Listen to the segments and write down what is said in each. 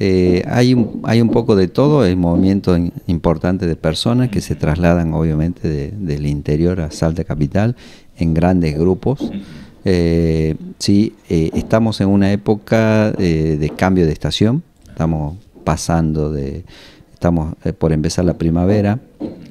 Hay un poco de todo, hay movimiento importante de personas que se trasladan obviamente del interior a Salta Capital en grandes grupos. Sí, estamos en una época de cambio de estación, estamos por empezar la primavera.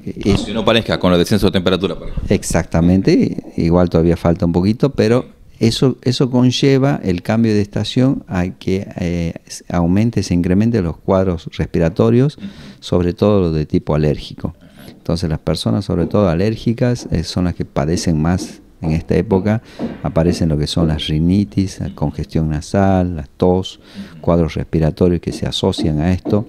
Que no parezca con el descenso de temperatura. Exactamente, igual todavía falta un poquito, pero eso conlleva el cambio de estación a que se incrementen los cuadros respiratorios, sobre todo los de tipo alérgico. Entonces las personas sobre todo alérgicas son las que padecen más en esta época. Aparecen lo que son las rinitis, la congestión nasal, la tos, cuadros respiratorios que se asocian a esto.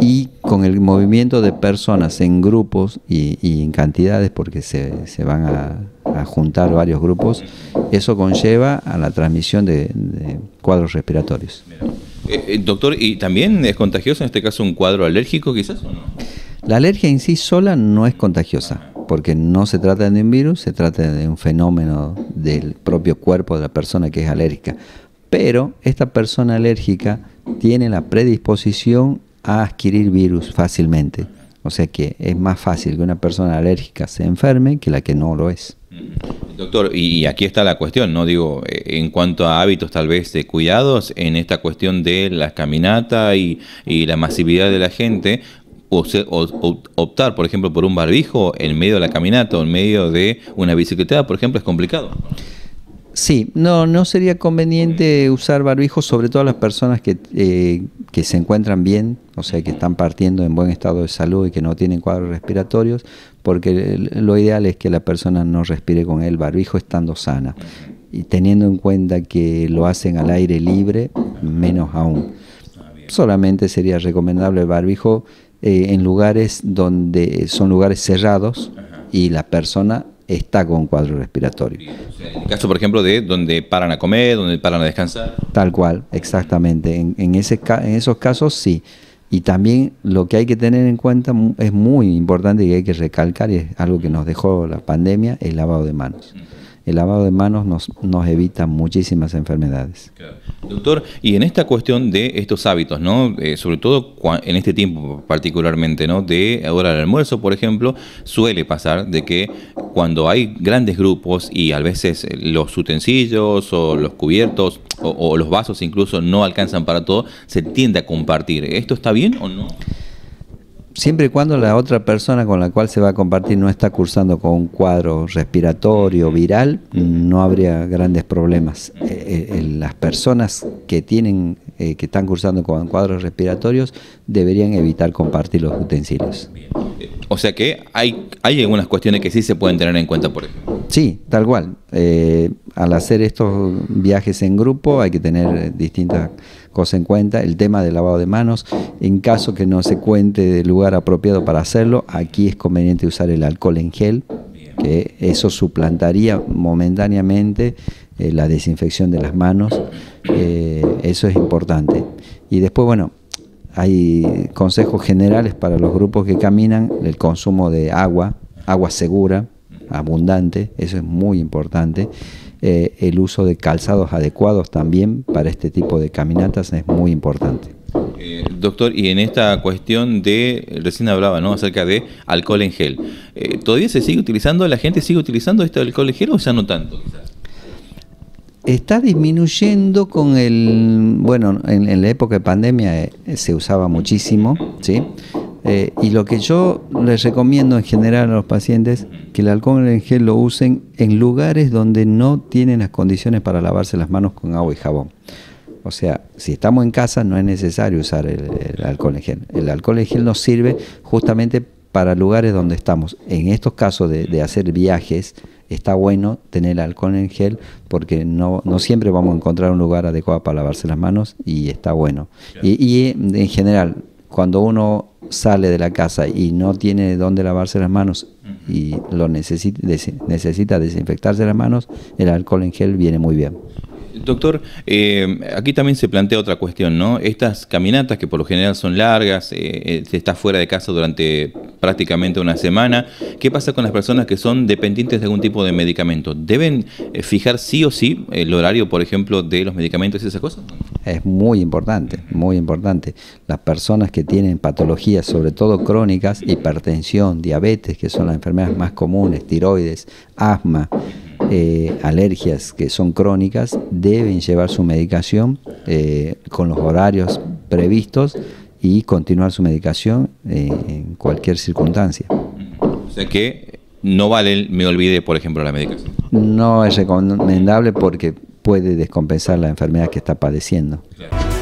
Y con el movimiento de personas en grupos y en cantidades, porque se van a juntar varios grupos, eso conlleva a la transmisión de cuadros respiratorios. Doctor, ¿y también es contagioso en este caso un cuadro alérgico quizás o no? La alergia en sí sola no es contagiosa, porque no se trata de un virus, se trata de un fenómeno del propio cuerpo de la persona que es alérgica. Pero esta persona alérgica tiene la predisposición a adquirir virus fácilmente. O sea que es más fácil que una persona alérgica se enferme que la que no lo es. Doctor, y aquí está la cuestión, ¿no? Digo, en cuanto a hábitos tal vez de cuidados, en esta cuestión de la caminata y la masividad de la gente, optar, por ejemplo, por un barbijo en medio de la caminata o en medio de una bicicleta, por ejemplo, es complicado. Sí, no sería conveniente usar barbijos, sobre todo las personas que se encuentran bien, o sea, que están partiendo en buen estado de salud y que no tienen cuadros respiratorios, porque lo ideal es que la persona no respire con el barbijo estando sana. Y teniendo en cuenta que lo hacen al aire libre, menos aún. Solamente sería recomendable el barbijo en lugares donde son lugares cerrados y la persona está con cuadro respiratorio. En el caso, por ejemplo, de donde paran a comer, donde paran a descansar. Tal cual, exactamente. En esos casos sí. Y también lo que hay que tener en cuenta es muy importante y hay que recalcar, y es algo que nos dejó la pandemia, el lavado de manos. El lavado de manos nos evita muchísimas enfermedades. Claro. Doctor, y en esta cuestión de estos hábitos, ¿no? Sobre todo en este tiempo particularmente, ¿no? De ahora al almuerzo, por ejemplo, suele pasar de que cuando hay grandes grupos y a veces los utensilios o los cubiertos o los vasos incluso no alcanzan para todo, se tiende a compartir. ¿Esto está bien o no? Siempre y cuando la otra persona con la cual se va a compartir no está cursando con un cuadro respiratorio viral, no habría grandes problemas. Las personas que están cursando con cuadros respiratorios deberían evitar compartir los utensilios. O sea que hay algunas cuestiones que sí se pueden tener en cuenta, por ejemplo. Sí, tal cual. Al hacer estos viajes en grupo hay que tener distintas cosas en cuenta. El tema del lavado de manos, en caso que no se cuente del lugar apropiado para hacerlo, aquí es conveniente usar el alcohol en gel, que eso suplantaría momentáneamente la desinfección de las manos. Eso es importante. Y después, bueno, hay consejos generales para los grupos que caminan: el consumo de agua segura, abundante, eso es muy importante. El uso de calzados adecuados también para este tipo de caminatas es muy importante. Doctor, y en esta cuestión recién hablaba, ¿no?, acerca de alcohol en gel, ¿todavía se sigue utilizando, la gente sigue utilizando este alcohol en gel o ya no tanto? Está disminuyendo con bueno, en la época de pandemia se usaba muchísimo, ¿sí? Y lo que yo les recomiendo en general a los pacientes, que el alcohol en gel lo usen en lugares donde no tienen las condiciones para lavarse las manos con agua y jabón. O sea, si estamos en casa no es necesario usar el alcohol en gel. El alcohol en gel nos sirve justamente para lugares donde estamos. En estos casos de hacer viajes, está bueno tener alcohol en gel porque no siempre vamos a encontrar un lugar adecuado para lavarse las manos y está bueno. Y en general, cuando uno sale de la casa y no tiene dónde lavarse las manos y necesita desinfectarse las manos, el alcohol en gel viene muy bien. Doctor, aquí también se plantea otra cuestión, ¿no? Estas caminatas que por lo general son largas, se está fuera de casa durante prácticamente una semana. ¿Qué pasa con las personas que son dependientes de algún tipo de medicamento? ¿Deben fijar sí o sí el horario, por ejemplo, de los medicamentos y esas cosas? Es muy importante, muy importante. Las personas que tienen patologías, sobre todo crónicas, hipertensión, diabetes, que son las enfermedades más comunes, tiroides, asma, alergias que son crónicas, deben llevar su medicación con los horarios previstos y continuar su medicación en cualquier circunstancia. O sea que no vale, me olvide, por ejemplo, la medicación. No es recomendable porque puede descompensar la enfermedad que está padeciendo. Claro.